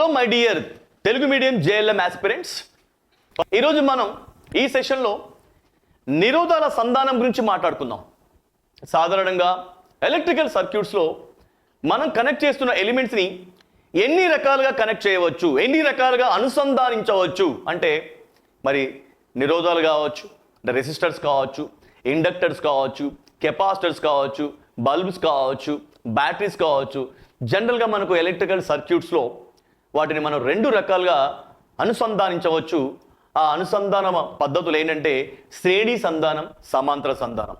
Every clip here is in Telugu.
Hello my dear Telugu medium JLM aspirants. ఈరోజు మనం ఈ సెషన్లో నిరోధాల సంధానం గురించి మాట్లాడుకుందాం. సాధారణంగా ఎలక్ట్రికల్ సర్క్యూట్స్లో మనం కనెక్ట్ చేస్తున్న ఎలిమెంట్స్ని ఎన్ని రకాలుగా కనెక్ట్ చేయవచ్చు, ఎన్ని రకాలుగా అనుసంధానించవచ్చు అంటే మరి నిరోధాలు కావచ్చు, అంటే రెసిస్టర్స్ కావచ్చు, ఇండక్టర్స్ కావచ్చు, కెపాసిటర్స్ కావచ్చు, బల్బ్స్ కావచ్చు, బ్యాటరీస్ కావచ్చు. జనరల్గా మనకు ఎలక్ట్రికల్ సర్క్యూట్స్లో వాటిని మనం రెండు రకాలుగా అనుసంధానించవచ్చు. ఆ అనుసంధాన పద్ధతులు ఏంటంటే శ్రేణి సంధానం, సమాంతర సంధానం.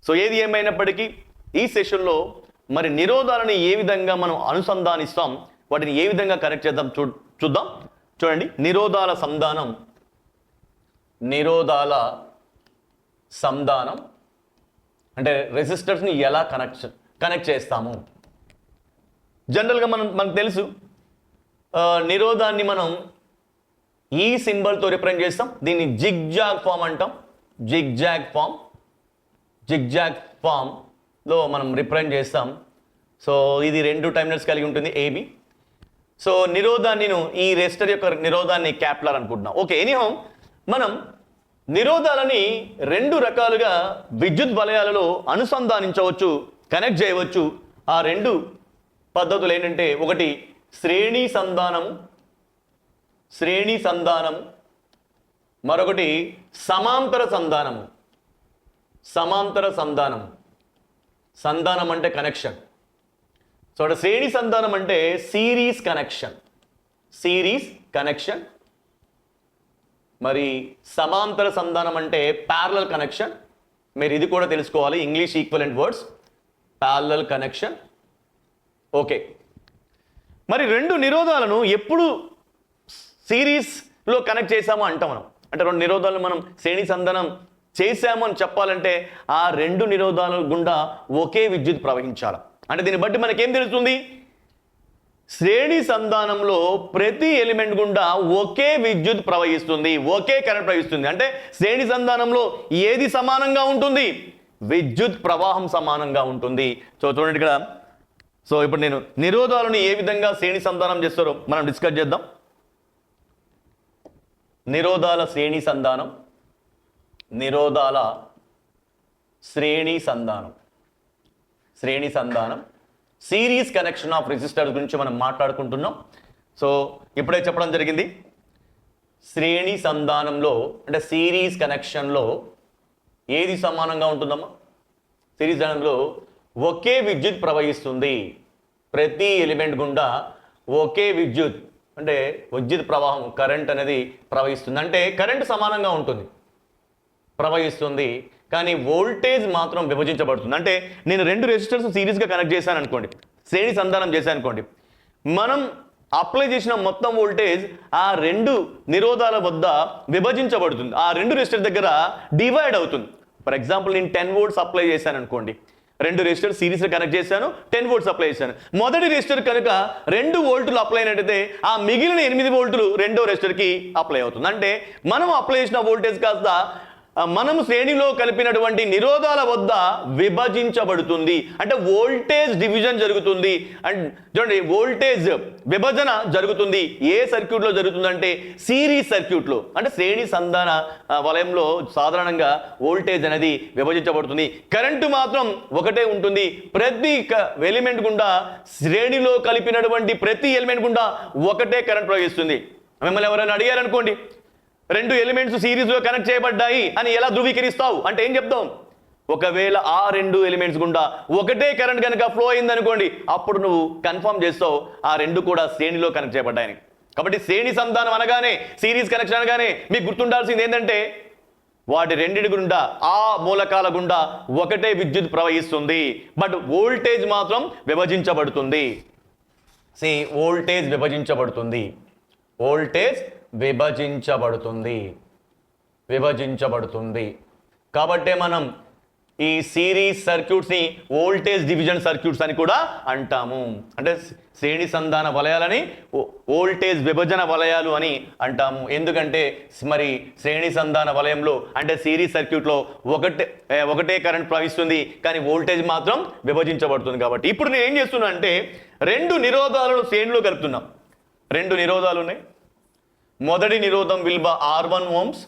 సో ఏది ఏమైనప్పటికీ ఈ సెషన్లో మరి నిరోధాలని ఏ విధంగా మనం అనుసంధానిస్తాం, వాటిని ఏ విధంగా కనెక్ట్ చేద్దాం చూద్దాం. చూడండి, నిరోధాల సంధానం అంటే రెసిస్టర్స్ని ఎలా కనెక్ట్ చేస్తాము. జనరల్గా మనకు తెలుసు, నిరోధాన్ని మనం ఈ సింబల్తో రిప్రజెంట్ చేస్తాం. దీన్ని జిగ్జాగ్ ఫామ్ అంటాం. జిగ్జాగ్ ఫామ్లో మనం రిప్రజెంట్ చేస్తాం. సో ఇది రెండు టెర్మినల్స్ కలిగి ఉంటుంది, ఏబి. సో నిరోధాన్ని ఈ రెసిస్టర్ యొక్క నిరోధాన్ని క్యాపిలర్ అనుకుంటున్నాం. ఓకే, ఎనీహౌ మనం నిరోధాలని రెండు రకాలుగా విద్యుత్ వలయాలలో అనుసంధానించవచ్చు, కనెక్ట్ చేయవచ్చు. ఆ రెండు పద్ధతులు ఏంటంటే ఒకటి శ్రేణి సంధానము, మరొకటి సమాంతర సంధానము. సంధానం అంటే కనెక్షన్. సో అంటే శ్రేణి సంధానం అంటే సిరీస్ కనెక్షన్. మరి సమాంతర సంధానం అంటే ప్యారలల్ కనెక్షన్. మీరు ఇది కూడా తెలుసుకోవాలి, English equivalent words, parallel connection. Okay, మరి రెండు నిరోధాలను ఎప్పుడు సిరీస్లో కనెక్ట్ చేసామో అంటాం మనం. అంటే రెండు నిరోధాలను మనం శ్రేణి సంధానం చేసాము అని చెప్పాలంటే ఆ రెండు నిరోధాల గుండా ఒకే విద్యుత్ ప్రవహించాలి. అంటే దీన్ని బట్టి మనకేం తెలుస్తుంది? శ్రేణి సంధానంలో ప్రతి ఎలిమెంట్ గుండా ఒకే విద్యుత్ ప్రవహిస్తుంది, ఒకే కరెంట్ ప్రవహిస్తుంది. అంటే శ్రేణి సంధానంలో ఏది సమానంగా ఉంటుంది? విద్యుత్ ప్రవాహం సమానంగా ఉంటుంది. సో చూడండి ఇక్కడ. సో ఇప్పుడు నేను నిరోధాలను ఏ విధంగా శ్రేణి సంధానం చేస్తారో మనం డిస్కస్ చేద్దాం. నిరోధాల శ్రేణి సంధానం సిరీస్ కనెక్షన్ ఆఫ్ రెసిస్టర్స్ గురించి మనం మాట్లాడుకుంటున్నాం. సో ఇప్పుడే చెప్పడం జరిగింది, శ్రేణి సంధానంలో అంటే సిరీస్ కనెక్షన్లో ఏది సమానంగా ఉంటుందమ్మా? సిరీస్ సంధానంలో ఒకే విద్యుత్ ప్రవహిస్తుంది. ప్రతి ఎలిమెంట్ గుండా ఒకే విద్యుత్ అంటే విద్యుత్ ప్రవాహం, కరెంట్ అనేది ప్రవహిస్తుంది. అంటే కరెంట్ సమానంగా ఉంటుంది, ప్రవహిస్తుంది, కానీ వోల్టేజ్ మాత్రం విభజించబడుతుంది. అంటే నేను రెండు రెసిస్టర్స్ సిరీస్గా కనెక్ట్ చేశాను అనుకోండి, శ్రేణి సంధానం చేశాను అనుకోండి, మనం అప్లై చేసిన మొత్తం వోల్టేజ్ ఆ రెండు నిరోధాల వద్ద విభజించబడుతుంది. ఆ రెండు రెసిస్టర్ దగ్గర డివైడ్ అవుతుంది. ఫర్ ఎగ్జాంపుల్ నేను 10 volts అప్లై చేశాను అనుకోండి, రెండు రెసిస్టర్ సిరీస్లో కనెక్ట్ చేశాను, 10 volts అప్లై చేశాను. మొదటి రెసిస్టర్ కనుక 2 volts అప్లై అయినట్టయితే ఆ మిగిలిన 8 volts రెండో రెసిస్టర్కి అప్లై అవుతుంది. అంటే మనం అప్లై చేసిన వోల్టేజ్ కాస్త మనం శ్రేణిలో కలిపినటువంటి నిరోధాల వద్ద విభజించబడుతుంది. అంటే వోల్టేజ్ డివిజన్ జరుగుతుంది. అండ్ చూడండి, వోల్టేజ్ విభజన జరుగుతుంది. ఏ సర్క్యూట్లో జరుగుతుందంటే సిరీస్ సర్క్యూట్లో. అంటే శ్రేణి సంధాన వలయంలో సాధారణంగా వోల్టేజ్ అనేది విభజించబడుతుంది, కరెంటు మాత్రం ఒకటే ఉంటుంది. ప్రతి ఎలిమెంట్ గుండా, శ్రేణిలో కలిపినటువంటి ప్రతి ఎలిమెంట్ గుండా ఒకటే కరెంట్ ప్రవహిస్తుంది. మిమ్మల్ని ఎవరైనా అడిగారనుకోండి, రెండు ఎలిమెంట్స్ సిరీస్లో కనెక్ట్ చేయబడ్డాయి అని ఎలా ధృవీకరిస్తావు అంటే ఏం చెప్తాం? ఒకవేళ ఆ రెండు ఎలిమెంట్స్ గుండా ఒకటే కరెంట్ కనుక ఫ్లో అయింది అనుకోండి, అప్పుడు నువ్వు కన్ఫర్మ్ చేస్తావు ఆ రెండు కూడా శ్రేణిలో కనెక్ట్ చేయబడ్డాయని. కాబట్టి శ్రేణి సంధానం అనగానే, సిరీస్ కనెక్షన్ అనగానే మీకు గుర్తుండాల్సింది ఏంటంటే వాటి రెండింటి గుండా, ఆ మూలకాల గుండా ఒకటే విద్యుత్ ప్రవహిస్తుంది, బట్ వోల్టేజ్ మాత్రం విభజించబడుతుంది. వోల్టేజ్ విభజించబడుతుంది. కాబట్టే మనం ఈ సిరీస్ సర్క్యూట్స్ని వోల్టేజ్ డివిజన్ సర్క్యూట్స్ అని కూడా అంటాము. అంటే శ్రేణి సంధాన వలయాలని వోల్టేజ్ విభజన వలయాలు అని అంటాము. ఎందుకంటే మరి శ్రేణి సంధాన వలయంలో అంటే సిరీస్ సర్క్యూట్లో ఒకటే కరెంట్ ప్రవహిస్తుంది, కానీ వోల్టేజ్ మాత్రం విభజించబడుతుంది. కాబట్టి ఇప్పుడు నేను ఏం చేస్తున్నా అంటే రెండు నిరోధాలను శ్రేణిలో కలుపుతున్నాం. రెండు నిరోధాలు ఉన్నాయి. మొదటి నిరోధం విలువ R1 ohms.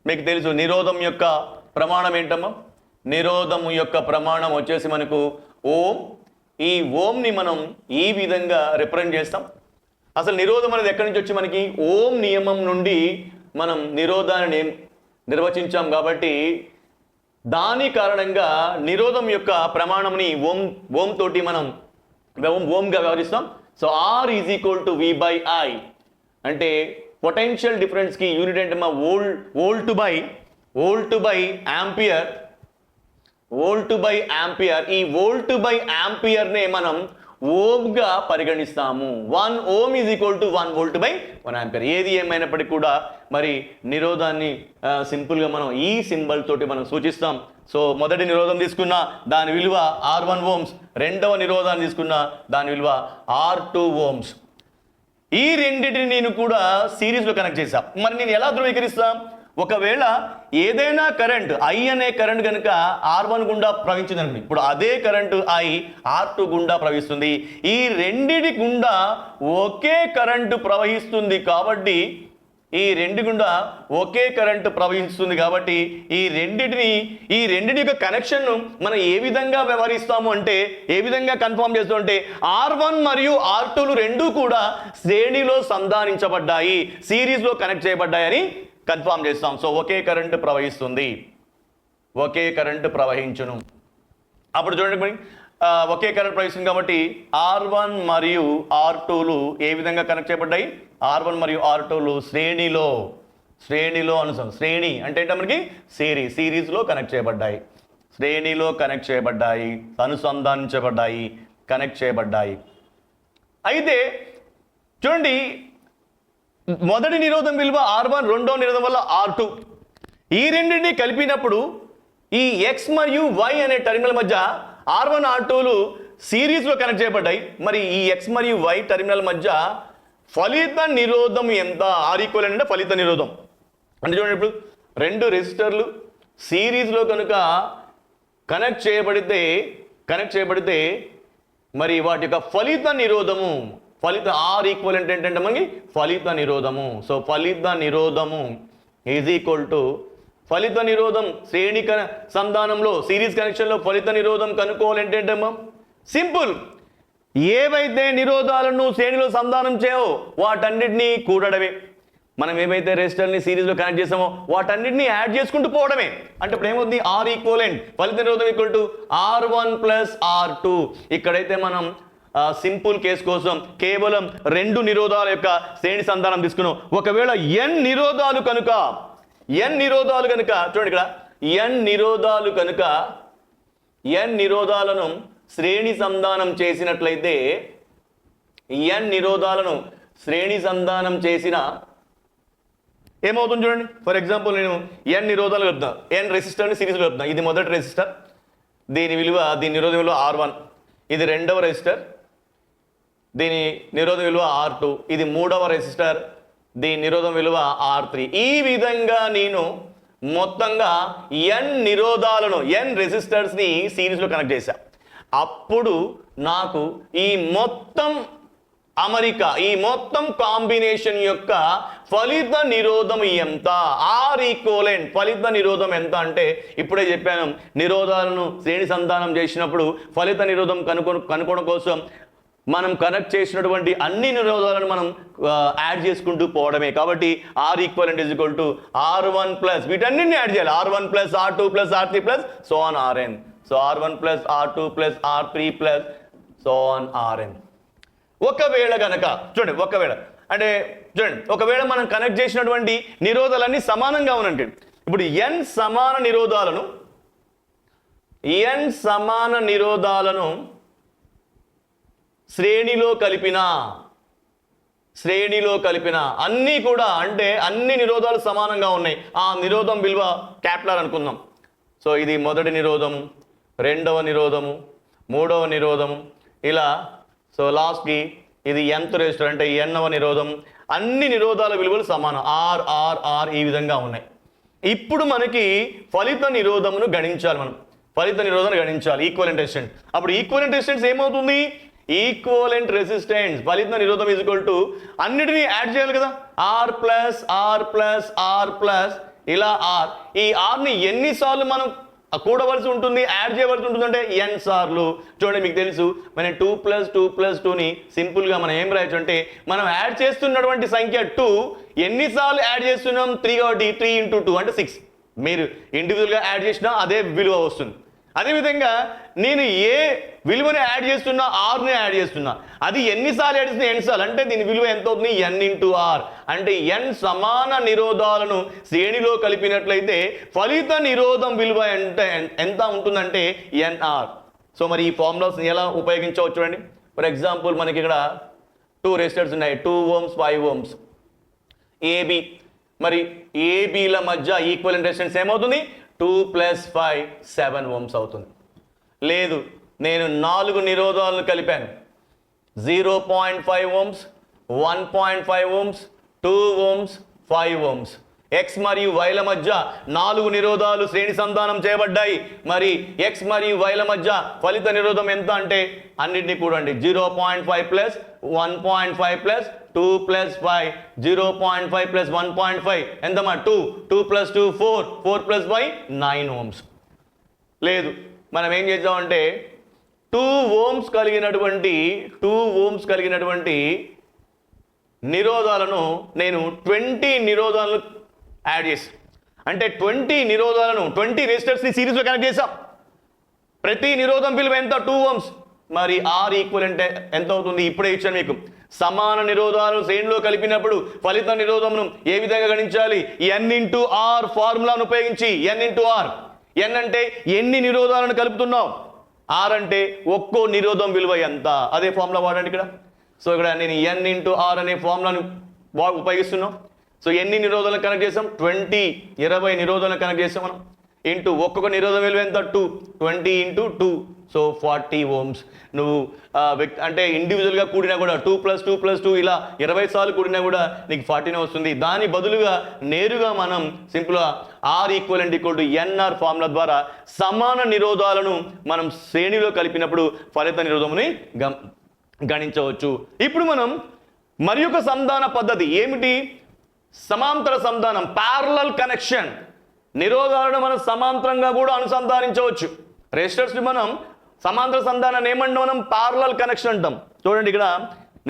మీకు తెలుసు నిరోధం యొక్క ప్రమాణం ఏంటమ్మా? నిరోధం యొక్క ప్రమాణం వచ్చేసి మనకు ఓం. ఈ ఓంని మనం ఈ విధంగా రిప్రజెంట్ చేస్తాం. అసలు నిరోధం అనేది ఎక్కడి నుంచి వచ్చి మనకి ఓం నియమం నుండి మనం నిరోధాన్ని నిర్వచించాం కాబట్టి దాని కారణంగా నిరోధం యొక్క ప్రమాణంని ఓం తోటి మనం ఓంగా వ్యవహరిస్తాం. So R is equal to V/I అంటే పొటెన్షియల్ డిఫరెన్స్కి యూనిట్ ఏంటమ్మా? Volt by ampere. ఈ వోల్ట్ బై యాంపియర్నే మనం ఓమ్గా పరిగణిస్తాము. 1 ohm is equal to 1 volt by 1 ampere. ఏది ఏమైనప్పటికీ కూడా మరి నిరోధాన్ని సింపుల్గా మనం ఈ సింబల్ తోటి మనం సూచిస్తాం. సో మొదటి నిరోధం తీసుకున్న దాని విలువ R1 ohms, రెండవ నిరోధాన్ని తీసుకున్న దాని విలువ R2 ohms. ఈ రెండింటిని నేను కూడా సిరీస్లో కనెక్ట్ చేశా. మరి నేను ఎలా ధృవీకరిస్తా? ఒకవేళ ఏదైనా కరెంట్ I అనే కరెంట్ కనుక R1 గుండా ప్రవహించిందనుకోండి, ఇప్పుడు అదే కరెంటు I R2 గుండా ప్రవహిస్తుంది. ఈ రెండిటి గుండా ఒకే కరెంటు ప్రవహిస్తుంది కాబట్టి ఈ రెండిటి యొక్క కనెక్షన్ను మనం ఏ విధంగా వ్యవహరిస్తాము అంటే, ఏ విధంగా కన్ఫర్మ్ చేస్తాం అంటే R1 మరియు R2లు రెండూ కూడా శ్రేణిలో సంధానించబడ్డాయి, సిరీస్లో కనెక్ట్ చేయబడ్డాయని కన్ఫర్మ్ చేస్తాం. సో ఒకే కరెంటు ప్రవహిస్తుంది, ఒకే కరెంటు ప్రవహించును. అప్పుడు చూడండి, ఒకే కరెంట్ ప్రవహిస్తుంది కాబట్టి R1 మరియు R2లు ఏ విధంగా కనెక్ట్ చేయబడ్డాయి? R1 మరియు R2లు శ్రేణిలో అనుసంధానం. శ్రేణి అంటే ఏంటో మనకి సిరీస్లో కనెక్ట్ చేయబడ్డాయి, శ్రేణిలో కనెక్ట్ చేయబడ్డాయి, అనుసంధానించబడ్డాయి, కనెక్ట్ చేయబడ్డాయి. అయితే చూడండి, మొదటి నిరోధం విలువ R1, రెండో నిరోధం వల్ల R2. ఈ రెండింటిని కలిపినప్పుడు ఈ X మరియు Y అనే టెర్మినల్ మధ్య R1, R2లు సిరీస్లో కనెక్ట్ చేయబడ్డాయి. మరి ఈ X మరియు Y టెర్మినల్ మధ్య ఫలిత నిరోధం ఎంత? R ఈక్వల్ అంటే ఫలిత నిరోధం అంటే చూడండి, ఇప్పుడు రెండు రెసిస్టర్లు సిరీస్లో కనుక కనెక్ట్ చేయబడితే మరి వాటి యొక్క ఫలిత నిరోధము, R ఈక్వల్ ఏంటంటే మనకి ఫలిత నిరోధము. సో ఫలిత నిరోధము ఈజ్ ఈక్వల్ టు ఫలిత నిరోధం శ్రేణి సంధానంలో సిరీస్ కనెక్షన్లో ఫలిత నిరోధం కనుక్కోవాలంటే ఏంటమ్మా? సింపుల్. ఏవైతే నిరోధాలను శ్రేణిలో సంధానం చేయవో వాటన్నిటినీ కూడడమే. మనం ఏవైతే రెసిస్టర్ని సిరీస్లో కనెక్ట్ చేసామో వాటన్నిటిని యాడ్ చేసుకుంటూ పోవడమే. అంటే ఇప్పుడు ఏమవుతుంది? R ఈక్వలెంట్ ఫలిత నిరోధం equal to R1 plus R2. ఇక్కడైతే మనం సింపుల్ కేసు కోసం కేవలం రెండు నిరోధాల యొక్క శ్రేణి సంధానం తీసుకున్నాం. ఒకవేళ n నిరోధాలు కనుక చూడండి, ఇక్కడ n నిరోధాలను శ్రేణి సంధానం చేసినట్లయితే, ఏమవుతుంది చూడండి. ఫర్ ఎగ్జాంపుల్ నేను n నిరోధాలు కలుపుతా, n రెసిస్టర్ని సిరీస్లో కలుపుతా. ఇది మొదటి రెసిస్టర్, దీని నిరోధం విలువ R1. ఇది రెండవ రెసిస్టర్, దీని నిరోధం విలువ R2. ఇది మూడవ రెసిస్టర్, దీని నిరోధం విలువ R3. ఈ విధంగా నేను మొత్తంగా n రెసిస్టర్స్ని సిరీస్లో కనెక్ట్ చేశా. అప్పుడు నాకు ఈ మొత్తం కాంబినేషన్ యొక్క ఫలిత నిరోధం ఎంత? R ఈక్వలెంట్ ఫలిత నిరోధం ఎంత అంటే ఇప్పుడే చెప్పాను, నిరోధాలను శ్రేణి సంధానం చేసినప్పుడు ఫలిత నిరోధం కనుక్కోవడం కోసం మనం కనెక్ట్ చేసినటువంటి అన్ని నిరోధాలను మనం యాడ్ చేసుకుంటూ పోవడమే. కాబట్టి R equivalent is equal to R1 plus వీటన్నిటిని యాడ్ చేయాలి. R1 plus R2 plus R3 plus so on Rn. So R1 plus R2 plus R3 plus so on Rn. ఒకవేళ మనం కనెక్ట్ చేసినటువంటి నిరోధాలన్నీ సమానంగా ఉన్నట్టు, ఇప్పుడు n సమాన నిరోధాలను శ్రేణిలో కలిపిన అన్నీ కూడా, అంటే అన్ని నిరోధాలు సమానంగా ఉన్నాయి. ఆ నిరోధం విలువ క్యాపిటల్ అనుకుందాం. సో ఇది మొదటి నిరోధము, రెండవ నిరోధము, మూడవ నిరోధము, ఇలా. సో లాస్ట్కి ఇది nth రెసిస్టర్ అంటే nవ నిరోధం. అన్ని నిరోధాల విలువలు సమానం, R ఈ విధంగా ఉన్నాయి. ఇప్పుడు మనకి ఫలిత నిరోధమును గణించాలి. Equivalent resistance. అప్పుడు ఈక్వలెంట్ రెసిస్టెన్స్ ఏమవుతుంది? ఈక్వలెంట్ రెసిస్టెన్స్ ఫలిత నిరోధం ఈజ్ ఈక్వల్ టు అన్నిటినీ యాడ్ చేయాలి కదా, R plus R plus R plus ఇలా ఆర్. ఈ ఆర్ని ఎన్నిసార్లు మనం కూడవలసి ఉంటుంది, యాడ్ చేయవలసి ఉంటుంది అంటే n సార్లు. చూడండి మీకు తెలుసు మనం 2+2+2ని సింపుల్గా మనం ఏం రాయొచ్చు అంటే మనం యాడ్ చేస్తున్నటువంటి సంఖ్య 2 ఎన్నిసార్లు యాడ్ చేస్తున్నాం 3 కాబట్టి 3 × 2 అంటే 6. మీరు ఇండివిజువల్గా యాడ్ చేసినా అదే విలువ వస్తుంది. అదేవిధంగా నేను ఏ విలువని యాడ్ చేస్తున్నా ఆర్ని యాడ్ చేస్తున్నా, అది ఎన్నిసార్లు యాడ్ చేస్తున్నా n సార్లు అంటే దీని విలువ ఎంత అవుతుంది n × r. అంటే n సమాన నిరోధాలను శ్రేణిలో కలిపినట్లయితే ఫలిత నిరోధం విలువ ఎంత ఉంటుందంటే nr. సో మరి ఈ ఫార్ములాస్ ఎలా ఉపయోగించవచ్చు చూడండి. ఫర్ ఎగ్జాంపుల్ మనకి ఇక్కడ 2 రెసిస్టర్స్ ఉన్నాయి, 2 ohms 5 ohms ఏబి. మరి ఏబిల మధ్య ఈక్వలెంట్ రెసిస్టెన్స్ ఏమవుతుంది 2 + 5 7 ohms అవుతుంది. లేదు నేను 4 నిరోధాలను కలిపాను, 0.5 ohms 1.5 ohms 2 ohms 5 ohms. X మరియు Y ల మధ్య 4 నిరోధాలు శ్రేణి సంధానం చేయబడ్డాయి. మరి X మరియు Y ల మధ్య ఫలిత నిరోధం ఎంత అంటే అన్నిటినీ కూడండి, 0.5 + 1.5 + 2 + 5 0.5 + 1.5 ఎంతమా 2 2 + 2 4 4 + 5 9 ohms. లేదు మనం ఏం చేద్దామంటే 2 ohms కలిగినటువంటి నిరోధాలను నేను 20 నిరోధాలను యాడ్ చేసి అంటే 20 నిరోధాలను 20 రెసిస్టర్స్ని సిరీస్లో కనెక్ట్ చేసాం. ప్రతి నిరోధం విలువ ఎంత 2 ohms. మరి R ఈక్వలెంట్ ఎంత అవుతుంది ఇప్పుడే ఇచ్చాను మీకు. సమాన నిరోధాలు శ్రేణిలో కలిపినప్పుడు ఫలిత నిరోధమును ఏ విధంగా గణించాలి, n × r ఫార్ములాను ఉపయోగించి. n × r, n అంటే ఎన్ని నిరోధాలను కలుపుతున్నావు, r అంటే ఒక్కో నిరోధం విలువ ఎంత, అదే ఫార్ములా వాడండి ఇక్కడ. సో ఇక్కడ నేను n × r అనే ఫార్ములాను ఉపయోగిస్తున్నాం. సో ఎన్ని నిరోధాలను కనెక్ట్ చేసాం 20 నిరోధాలను కనెక్ట్ చేసాం మనం. ఇంటూ ఒక్కొక్క నిరోధం విలువ ఎంత 2 20 × 2 సో 40 ohms. నువ్వు అంటే ఇండివిజువల్గా కూడినా కూడా 2 + 2 + 2 ఇలా 20 సార్లు కూడినా కూడా నీకు 40 వస్తుంది. దాని బదులుగా నేరుగా మనం సింపుల్గా R = NR ఫార్ములా ద్వారా సమాన నిరోధాలను మనం శ్రేణిలో కలిపినప్పుడు ఫలిత నిరోధముని గణించవచ్చు. ఇప్పుడు మనం మరి ఒక సంధాన పద్ధతి ఏమిటి, సమాంతర సంధానం, ప్యారలల్ కనెక్షన్. నిరోధాలను మనం సమాంతరంగా కూడా అనుసంధానించవచ్చు. రెసిస్టర్స్ని మనం సమాంతర సంధానాన్ని ఏమంటాం మనం ప్యారలల్ కనెక్షన్ అంటాం. చూడండి ఇక్కడ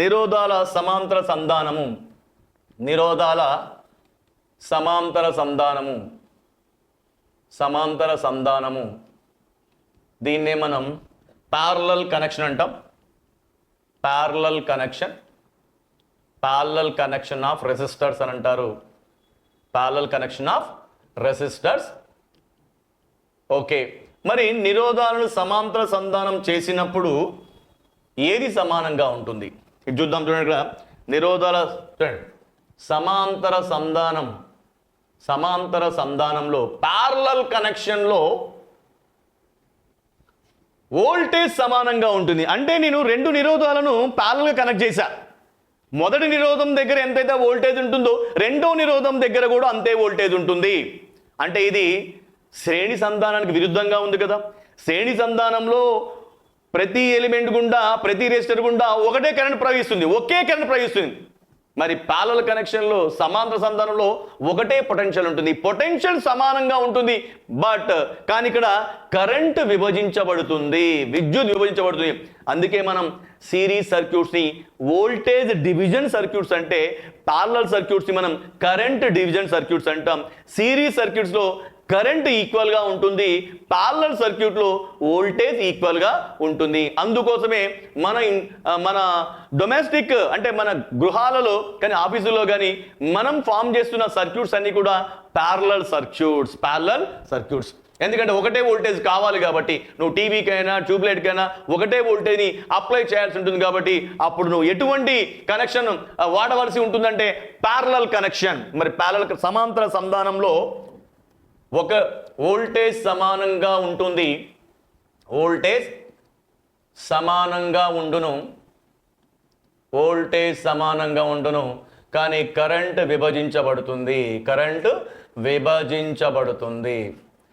నిరోధాల సమాంతర సంధానము దీన్నే మనం ప్యారలల్ కనెక్షన్ అంటాం. ప్యారలల్ కనెక్షన్ ఆఫ్ రెసిస్టర్స్ అని అంటారు. Parallel connection of resistors. Okay, మరి నిరోధాలను సమాంతర సంధానం చేసినప్పుడు ఏది సమానంగా ఉంటుంది ఇది చూద్దాం. చూడండి ఇక్కడ నిరోధాల సమాంతర సంధానంలో ప్యారలల్ కనెక్షన్లో వోల్టేజ్ సమానంగా ఉంటుంది. అంటే నేను 2 నిరోధాలను ప్యారలల్గా కనెక్ట్ చేశా. మొదటి నిరోధం దగ్గర ఎంతైతే వోల్టేజ్ ఉంటుందో రెండో నిరోధం దగ్గర కూడా అంతే వోల్టేజ్ ఉంటుంది. అంటే ఇది శ్రేణి సంధానానికి విరుద్ధంగా ఉంది కదా. శ్రేణి సంధానంలో ప్రతి ఎలిమెంట్ గుండా ప్రతి రెసిస్టర్ గుండా ఒకే కరెంట్ ప్రవహిస్తుంది. మరి ప్యారలల్ కనెక్షన్లో సమాంతర సంధానంలో ఒకటే పొటెన్షియల్ ఉంటుంది. పొటెన్షియల్ సమానంగా ఉంటుంది, కానీ ఇక్కడ కరెంట్ విభజించబడుతుంది, విద్యుత్ విభజించబడుతుంది. అందుకే మనం సిరీస్ సర్క్యూట్స్ని వోల్టేజ్ డివిజన్ సర్క్యూట్స్ అంటే, ప్యారలల్ సర్క్యూట్స్ని మనం కరెంట్ డివిజన్ సర్క్యూట్స్ అంటాం. సిరీస్ సర్క్యూట్స్లో కరెంట్ ఈక్వల్గా ఉంటుంది, ప్యారలల్ సర్క్యూట్లో వోల్టేజ్ ఈక్వల్గా ఉంటుంది. అందుకోసమే మన డొమెస్టిక్ అంటే మన గృహాలలో కానీ ఆఫీసుల్లో కానీ మనం ఫామ్ చేస్తున్న సర్క్యూట్స్ అన్నీ కూడా ప్యారలల్ సర్క్యూట్స్. ఎందుకంటే ఒకటే వోల్టేజ్ కావాలి కాబట్టి, నువ్వు టీవీకైనా ట్యూబ్లైట్కైనా ఒకటే వోల్టేజ్ని అప్లై చేయాల్సి ఉంటుంది. కాబట్టి అప్పుడు నువ్వు ఎటువంటి కనెక్షన్ వాడవలసి ఉంటుందంటే ప్యారలల్ కనెక్షన్. మరి ప్యారలల్ సమాంతర సంధానంలో ఒక వోల్టేజ్ సమానంగా ఉంటుంది, వోల్టేజ్ సమానంగా ఉండును, కానీ కరెంట్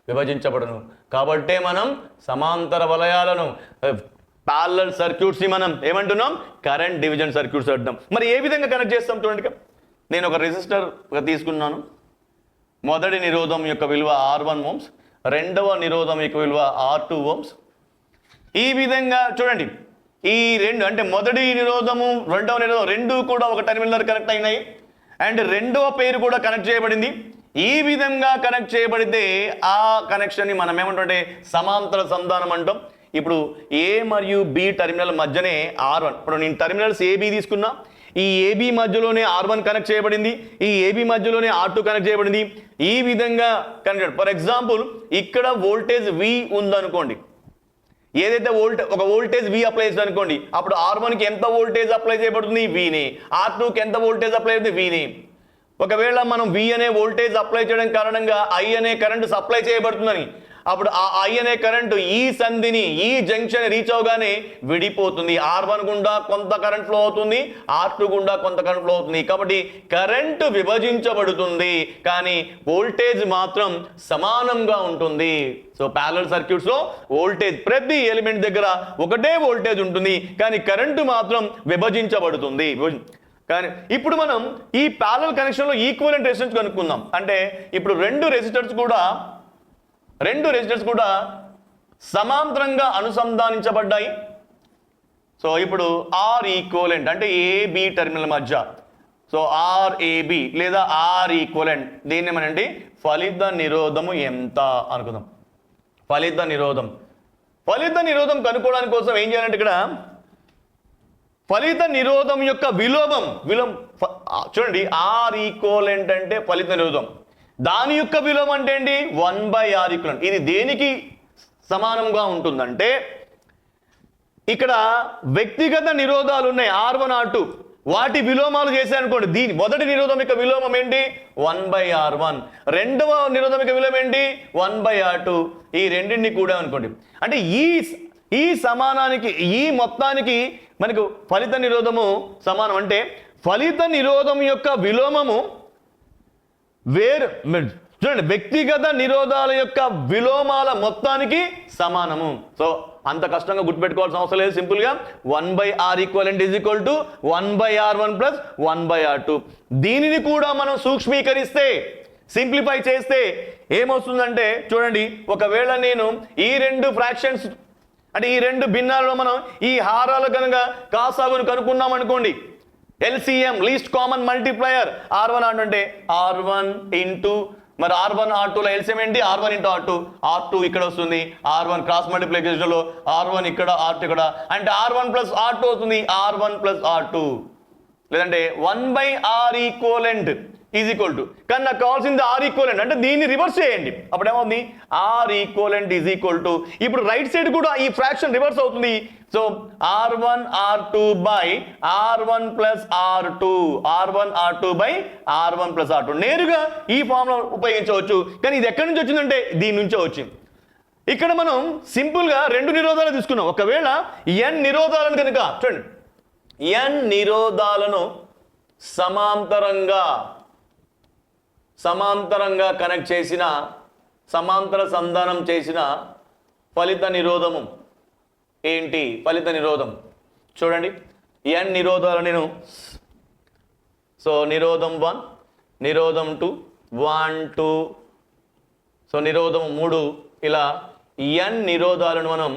విభజించబడును. కాబట్టే మనం సమాంతర వలయాలను ప్యారలల్ సర్క్యూట్స్ ని మనం ఏమంటున్నాం, కరెంట్ డివిజన్ సర్క్యూట్స్ అంటున్నాం. మరి ఏ విధంగా కనెక్ట్ చేస్తాం చూడండి. నేను ఒక రెసిస్టర్ తీసుకున్నాను. మొదటి నిరోధం యొక్క విలువ R1 ఓమ్స్, రెండవ నిరోధం యొక్క విలువ R2 ఓమ్స్. ఈ విధంగా చూడండి, ఈ రెండు అంటే మొదటి నిరోధము రెండవ నిరోధం రెండు కూడా ఒక టెర్మినల్ కనెక్ట్ అయినాయి అండ్ రెండవ పేరు కూడా కనెక్ట్ చేయబడింది. ఈ విధంగా కనెక్ట్ చేయబడితే ఆ కనెక్షన్ని మనం ఏమంటుంటే సమాంతర సంధానం అంటాం. ఇప్పుడు ఏ మరియు బి టెర్మినల్ మధ్యనే R1, ఇప్పుడు నేను టెర్మినల్స్ AB తీసుకున్నా, ఈ AB మధ్యలోనే R1 కనెక్ట్ చేయబడింది, ఈ AB మధ్యలోనే R2 కనెక్ట్ చేయబడింది. ఈ విధంగా కనెక్ట్. ఫర్ ఎగ్జాంపుల్ ఇక్కడ వోల్టేజ్ V ఉందనుకోండి, ఏదైతే ఒక వోల్టేజ్ V అప్లై చేస్తుంది అనుకోండి, అప్పుడు R1కి ఎంత వోల్టేజ్ అప్లై చేయబడుతుంది, Vని. R2కి ఎంత వోల్టేజ్ అప్లై అవుతుంది, Vని. ఒకవేళ మనం V అనే వోల్టేజ్ అప్లై చేయడం కారణంగా I అనే కరెంట్ సప్లై చేయబడుతుందని, అప్పుడు ఆ I అనే కరెంటు ఈ సంధిని, ఈ జంక్షన్ రీచ్ అవగానే విడిపోతుంది. R1 గుండా కొంత కరెంట్ ఫ్లో అవుతుంది, R2 గుండా కొంత కరెంట్ ఫ్లో అవుతుంది. కాబట్టి కరెంటు విభజించబడుతుంది కానీ వోల్టేజ్ మాత్రం సమానంగా ఉంటుంది. సో ప్యారలల్ సర్క్యూట్స్ లో వోల్టేజ్ ప్రతి ఎలిమెంట్ దగ్గర ఒకటే వోల్టేజ్ ఉంటుంది కానీ కరెంటు మాత్రం విభజించబడుతుంది. కానీ ఇప్పుడు మనం ఈ ప్యారలల్ కనెక్షన్ లో ఈక్వివలెంట్ రెసిస్టెన్స్ కనుక్కుందాం. అంటే ఇప్పుడు రెండు రెసిస్టర్స్ కూడా సమాంతరంగా అనుసంధానించబడ్డాయి. సో ఇప్పుడు ఆర్ ఈక్వలెంట్ అంటే AB టెర్మినల్ మధ్య, సో RAB లేదా R ఈక్వలెంట్, దీన్ని ఏమనండి ఫలిత నిరోధము ఎంత అనుకుందాం. ఫలిత నిరోధం కనుక్కోవడానికి కోసం ఏం చేయాలంటే ఇక్కడ ఫలిత నిరోధం యొక్క విలోమం చూడండి. R ఈక్వలెంట్ అంటే ఫలిత నిరోధం, దాని యొక్క విలోమం అంటే ఏంటి 1/R ఈక్వలెంట్. ఇది దేనికి సమానంగా ఉంటుందంటే ఇక్కడ వ్యక్తిగత నిరోధాలు ఉన్నాయి R1 R2, వాటి విలోమాలు చేశారనుకోండి. దీని మొదటి నిరోధం యొక్క విలోమం ఏంటి 1/R1, రెండవ నిరోధం యొక్క విలోమం ఏంటి 1/R2. ఈ రెండింటిని కూడా అనుకోండి. అంటే ఈ సమానానికి ఈ మొత్తానికి మనకు ఫలిత నిరోధము సమానం. అంటే ఫలిత నిరోధం యొక్క విలోమము చూడండి వ్యక్తిగత నిరోధాల యొక్క విలోమాల మొత్తానికి సమానము. సో అంత కష్టంగా గుర్తుపెట్టుకోవాల్సిన అవసరం లేదు. సింపుల్ గా 1/R equivalent is equal to 1/R1 plus 1/R2. దీనిని కూడా మనం సూక్ష్మీకరిస్తే, సింప్లిఫై చేస్తే ఏమొస్తుందంటే చూడండి, ఒకవేళ నేను ఈ రెండు ఫ్రాక్షన్స్ అంటే ఈ రెండు భిన్నాలలో మనం ఈ హారాలు కనుక కాసాగును కనుక్కున్నాం అనుకోండి, LCM least common multiplier R1 R2 అంటే R1 ఇంటూ మరి R1 R2లో LCM ఏంటి R1 ఇంటూ R2 ఇక్కడ వస్తుంది. R1 క్రాస్ మల్టిప్లికేషన్ లో R1 ఇక్కడ R2 ఇక్కడ అంటే R1 ప్లస్ R2 అవుతుంది, R1 ప్లస్ R2. లేదంటే 1/R equivalent is equal to, కానీ నాకు కావాల్సింది R ఈక్వలెంట్ అంటే దీన్ని రివర్స్ చేయండి. అప్పుడు ఏమవుతుంది R equivalent is equal to, ఇప్పుడు రైట్ సైడ్ కూడా ఈ ఫ్రాక్షన్ రివర్స్ అవుతుంది. So R1 R2 by R1 plus R2, R1 R2 by R1 plus R2 నేరుగా ఈ ఫార్ములా ఉపయోగించవచ్చు. కానీ ఇది ఎక్కడి నుంచి వచ్చిందంటే దీని నుంచే వచ్చింది. ఇక్కడ మనం సింపుల్ గా రెండు నిరోధాలు తీసుకున్నాం. ఒకవేళ N నిరోధాలను కనుక చూడండి, N నిరోధాలను సమాంతరంగా కనెక్ట్ చేసిన, సమాంతర సంధానం చేసిన ఫలిత నిరోధము ఏంటి? ఫలిత నిరోధం చూడండి, N నిరోధాలు నేను నిరోధం 1, నిరోధం 2, 1 2, సో నిరోధం 3, ఇలా N నిరోధాలను మనం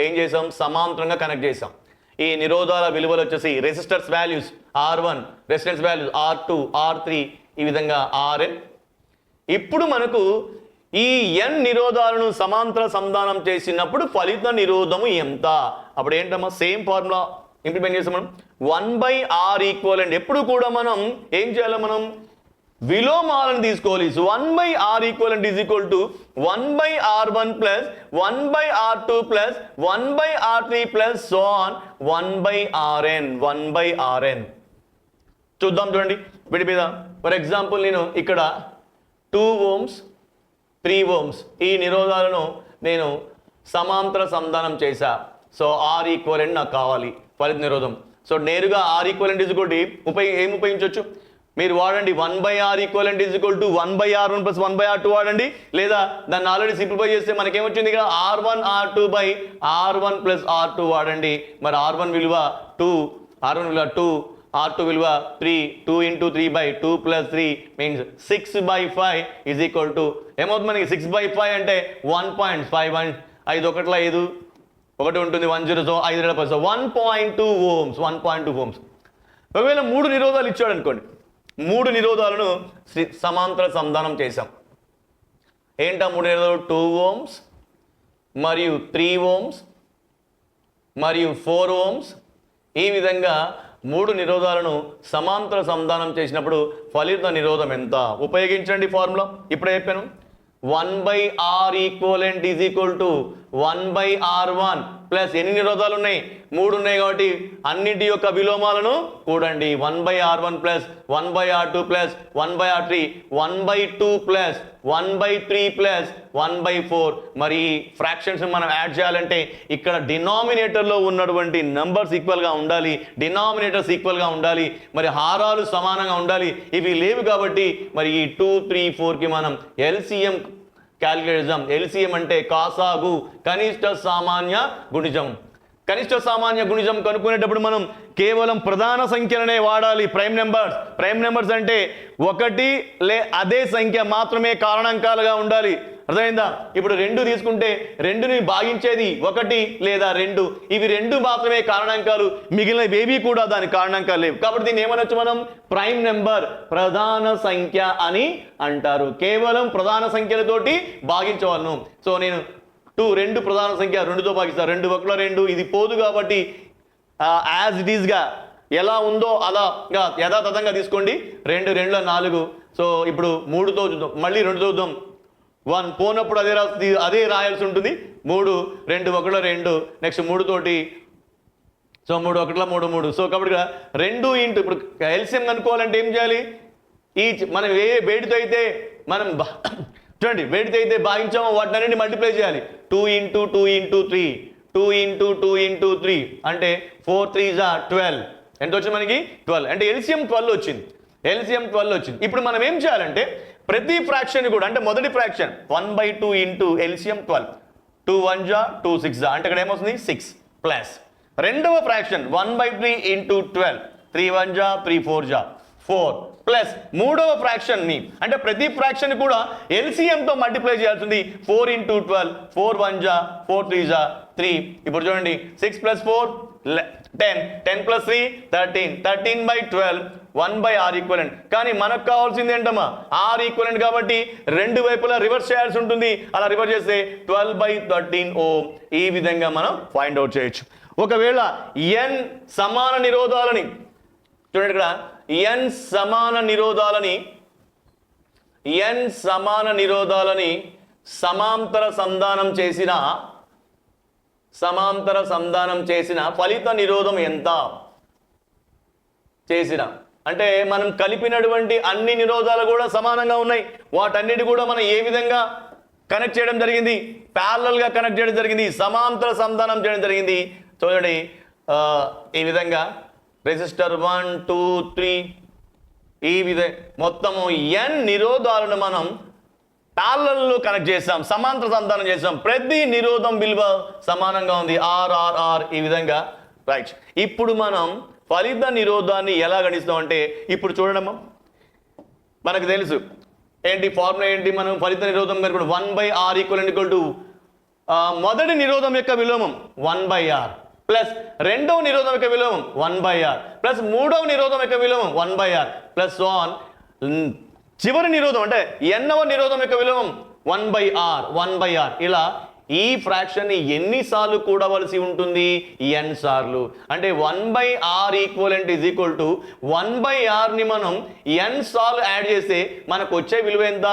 ఏం చేసాం సమాంతరంగా కనెక్ట్ చేసాం. ఈ నిరోధాల విలువలు వచ్చేసి resistors values R1, resistance values R2 R3, ఈ విధంగా RN. ఇప్పుడు మనకు ఈ N నిరోధాలను సమాంతర సంధానం చేసినప్పుడు ఫలిత నిరోధము ఎంత? అప్పుడు ఏంటమ్మా సేమ్ ఫార్ములా ఇంప్లిమెంట్ చేస్తాం మనం 1/R ఈక్వలెంట్. ఎప్పుడు కూడా మనం ఏం చేయాలి, మనం విలోమాలను తీసుకోవాలి. 1/R equivalent is equal to 1/R1 plus 1/R2 plus 1/R3 plus so on 1/RN. చూద్దాం చూడండి వీటి మీద. ఫర్ ఎగ్జాంపుల్ నేను ఇక్కడ 2 ohms 3 ohms ఈ నిరోధాలను నేను సమాంతర సంధానం చేశా. సో R ఈక్వలెంట్ నాకు కావాలి ఫలిత నిరోధం. సో నేరుగా R equivalent is equal to ఏం ఉపయోగించవచ్చు, మీరు వాడండి 1/r equivalent is equal to 1/r1 plus 1/r2 వాడండి, లేదా దాన్ని ఆల్రెడీ సింప్లిఫై చేస్తే మనకేమొచ్చింది ఇక్కడ r1 r2 by r1 plus r2 వాడండి. మరి r1 విలువ 2, r1 విలువ 2, r2 విలువ 3, 2 into 3 by 2 plus 3 means 6/5 is equal to ఏమవుతుంది మనకి 6/5 అంటే 1.5, 5 ఒకట్ల 5 ఒకటి ఉంటుంది 10, సో 5 10, 1.2 ohms, 1.2 ohms. ఒకవేళ 3 నిరోధాలు ఇచ్చాడు అనుకోండి, 3 నిరోధాలను సమాంతర సంధానం చేశాం. ఏంటా 3 నిరోధాలు? 2 ohms మరియు 3 ohms మరియు 4 ohms. ఈ విధంగా 3 నిరోధాలను సమాంతర సంధానం చేసినప్పుడు ఫలిత నిరోధం ఎంత? ఉపయోగించండి ఫార్ములా, ఇప్పుడే చెప్పాను. 1/r equivalent is equal to 1/r1 plus ఎన్ని నిరోధాలు ఉన్నాయి? 3 ఉన్నాయి కాబట్టి అన్నిటి యొక్క విలోమాలను కూడండి. 1/r1 plus 1/r2 plus 1/r3, 1/2 plus 1/3 plus 1/4. మరి ఫ్రాక్షన్స్ మనం యాడ్ చేయాలంటే ఇక్కడ డినామినేటర్లో ఉన్నటువంటి నంబర్స్ ఈక్వల్గా ఉండాలి, డినామినేటర్స్ ఈక్వల్గా ఉండాలి, మరి హారాలు సమానంగా ఉండాలి. ఇవి లేవు కాబట్టి మరి ఈ 2, 3, 4కి మనం ఎల్సిఎం క్యాలిక్యులేట్ చేద్దాం. ఎల్సిఎం అంటే కాసాగు, కనిష్ట సామాన్య గుణిజం. కనిష్ట సామాన్య గుణిజం కనుక్కునేటప్పుడు మనం కేవలం ప్రధాన సంఖ్యలనే వాడాలి. ప్రైమ్ నెంబర్స్ అంటే ఒకటి అదే సంఖ్య మాత్రమే కారణాంకాలుగా ఉండాలి. అర్థమైందా? ఇప్పుడు 2 తీసుకుంటే 2ని భాగించేది 1 లేదా 2, ఇవి 2 మాత్రమే కారణాంకాలు, మిగిలిన ఏవి కూడా దాని కారణాంకాలు లేవు. కాబట్టి దీన్ని ఏమనొచ్చు మనం? ప్రైమ్ నెంబర్, ప్రధాన సంఖ్య అని అంటారు. కేవలం ప్రధాన సంఖ్యలతోటి భాగించవలను. సో నేను 2 ప్రధాన సంఖ్య 2తో భాగిస్తా, 2 1 2, ఇది పోదు కాబట్టి యాజ్ ఇట్ ఈస్గా ఎలా ఉందో అలా యథాతథంగా తీసుకోండి. 2 2 4. సో ఇప్పుడు 3తో చూద్దాం, మళ్ళీ 2తో చూద్దాం. 1 పోనప్పుడు అదే రాయాల్సి ఉంటుంది. 3 2 1 2, నెక్స్ట్ 3 తోటి, సో 3 1 3 3. సో కాబట్టి 2 ఇంటూ, ఇప్పుడు ఎల్సిఎం కనుక్కోవాలంటే ఏం చేయాలి? ఈ మనం ఏ వేడితో అయితే మనం చూడండి వేడితో అయితే భాగించామో వాటిని అన్నింటినీ మల్టిప్లై చేయాలి. 2 into 2 into 3, 2 into 2 into 3 అంటే 4 3s are 12. ఎంత వచ్చింది మనకి? 12. అంటే ఎల్సిఎం 12 వచ్చింది. ఇప్పుడు మనం ఏం చేయాలంటే ప్రతి ఫ్రాక్షన్ కూడా, అంటే మొదటి ఫ్రాక్షన్ 1/2 ఇంటూ ఎల్సిఎం 12, 2 1 జా 2 6 జా అంటే ఇక్కడ ఏమొస్తుంది? 6 ప్లస్ రెండవ ఫ్రాక్షన్ 1/3 ఇంటూ 12, 3 1 జా 3 4 జా 4 ప్లస్ మూడవ ఫ్రాక్షన్ ని, అంటే ప్రతి ఫ్రాక్షన్ కూడా ఎల్సిఎంతో మల్టిప్లై చేయాల్సింది. 4 ఇంటూ 12, 4 1 జా 4 3 జా 3. ఇప్పుడు చూడండి 6 ప్లస్ 4 10, 10 ప్లస్ 3 13, 13/12, 1/r ఈక్వలెంట్. కానీ మనకు కావాల్సింది ఏంటమ్మా? r ఈక్వలెంట్ కాబట్టి రెండు వైపులా రివర్స్ చేయాల్సి ఉంటుంది. అలా రివర్స్ చేస్తే 12/13 ohm. ఈ విధంగా మనం ఫైండ్ అవుట్ చేయొచ్చు. ఒకవేళ n సమాన నిరోధాలని చూడండి, ఇక్కడ n సమాన నిరోధాలని సమాంతర సంధానం చేసిన ఫలిత నిరోధం ఎంత? అంటే మనం కలిపినటువంటి అన్ని నిరోధాలు కూడా సమానంగా ఉన్నాయి. వాటన్నిటి కూడా మనం ఏ విధంగా కనెక్ట్ చేయడం జరిగింది? ప్యారలల్ గా కనెక్ట్ చేయడం జరిగింది, సమాంతర సంధానం చేయడం జరిగింది. చూడండి ఈ విధంగా రెసిస్టర్ 1 2 3 ఈ విధంగా మొత్తము n నిరోధాలను మనం ప్యారలల్లో కనెక్ట్ చేసాం, సమాంతర సంధానం చేసాం. ప్రతి నిరోధం విలువ సమానంగా ఉంది, r. ఈ విధంగా రైట్. ఇప్పుడు మనం ఫలిత నిరోధాన్ని ఎలా గణిస్తాం అంటే, ఇప్పుడు చూడడమ్మా మనకు తెలుసు ఏంటి ఫార్ములా ఏంటి? మనం ఫలిత నిరోధం కనుక 1/r ఈక్వల్ టు మొదటి నిరోధం యొక్క విలోమం 1/r ప్లస్ రెండవ నిరోధం యొక్క విలోమం 1/r ప్లస్ మూడవ నిరోధం యొక్క విలోమం 1/r ప్లస్ చివరి నిరోధం అంటే ఎన్నవ నిరోధం యొక్క విలోమం 1/r. ఇలా ఈ ఫ్రాక్షన్ ని ఎన్నిసార్లు కూడవలసి ఉంటుంది? n సార్లు. అంటే 1/r equivalent is equal to 1/r ని మనం n సార్లు యాడ్ చేస్తే మనకు వచ్చే విలువ ఎంత?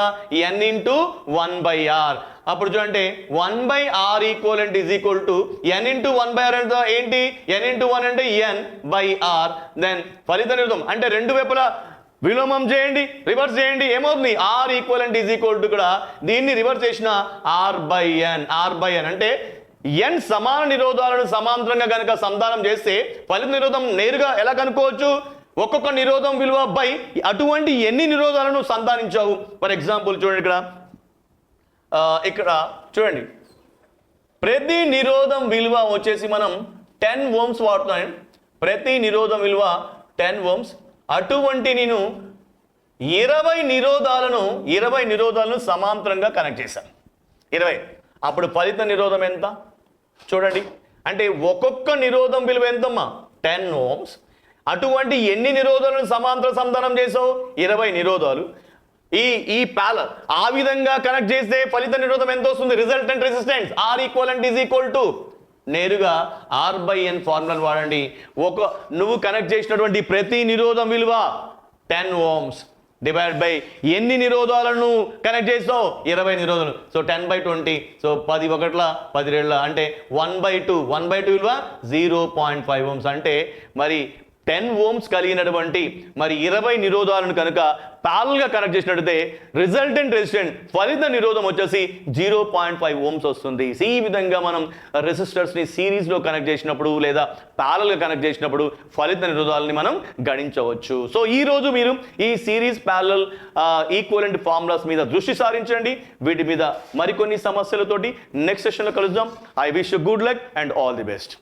n into 1/r. అప్పుడు చూడండి 1/r equivalent is equal to n into 1/r ఎంత? ఏంటి? n ఇంటూ 1 అంటే n/r. దెన్ ఫలిత నిరోధం అంటే రెండు వైపులా విలోమం చేయండి, రివర్స్ చేయండి, ఏమవుతుంది? r equivalent is equal to ఇక్కడ దీన్ని రివర్స్ చేసిన r/n. అంటే n సమాన నిరోధాలను సమాంతరంగా కనుక సంధానం చేస్తే ఫలిత నిరోధం నేరుగా ఎలా కనుక్కోవచ్చు? ఒక్కొక్క నిరోధం విలువ బై అటువంటి ఎన్ని నిరోధాలను సంధానించావు. ఫర్ ఎగ్జాంపుల్ చూడండి ఇక్కడ చూడండి, ప్రతి నిరోధం విలువ వచ్చేసి మనం 10 ఓమ్స్ వాడుతున్నాం. ప్రతి నిరోధం విలువ 10 ఓమ్స్. అటువంటి నేను 20 నిరోధాలను సమాంతరంగా కనెక్ట్ చేశాను. 20. అప్పుడు ఫలిత నిరోధం ఎంత చూడండి. అంటే ఒక్కొక్క నిరోధం విలువ ఎంతమ్మా? 10 ఓమ్స్. అటువంటి ఎన్ని నిరోధాలను సమాంతర సంధానం చేసావు? 20 నిరోధాలు. ఈ ప్యారలల్ ఆ విధంగా కనెక్ట్ చేస్తే ఫలిత నిరోధం ఎంత వస్తుంది? రిజల్టెంట్ రెసిస్టెన్స్ R=, నేరుగా R/N ఫార్ములాను వాడండి. నువ్వు కనెక్ట్ చేసినటువంటి ప్రతి నిరోధం విలువ 10 ఓమ్స్ డివైడ్ బై ఎన్ని నిరోధాలను కనెక్ట్ చేస్తావు? 20 నిరోధాలు. సో 10/20. సో 10 ఒకట్ల 10 రెళ్ళ అంటే 1/2. 1/2 విలువ 0.5 ఓమ్స్. అంటే మరి 10 ఓమ్స్ కలిగినటువంటి మరి 20 నిరోధాలను కనుక ప్యారలల్గా కనెక్ట్ చేసినట్టయితే రిజల్టెంట్ రెసిస్టెన్స్ ఫలిత నిరోధం వచ్చేసి 0.5 ఓమ్స్ వస్తుంది. ఈ విధంగా మనం రెసిస్టర్స్ని సిరీస్లో కనెక్ట్ చేసినప్పుడు లేదా ప్యారలల్గా కనెక్ట్ చేసినప్పుడు ఫలిత నిరోధాలని మనం గణించవచ్చు. సో ఈ రోజు మీరు ఈ సిరీస్ ప్యారలల్ ఈక్వలెంట్ ఫార్ములాస్ మీద దృష్టి సారించండి. వీటి మీద మరికొన్ని సమస్యలతోటి నెక్స్ట్ సెషన్లో కలుద్దాం. I wish you good luck and all the best.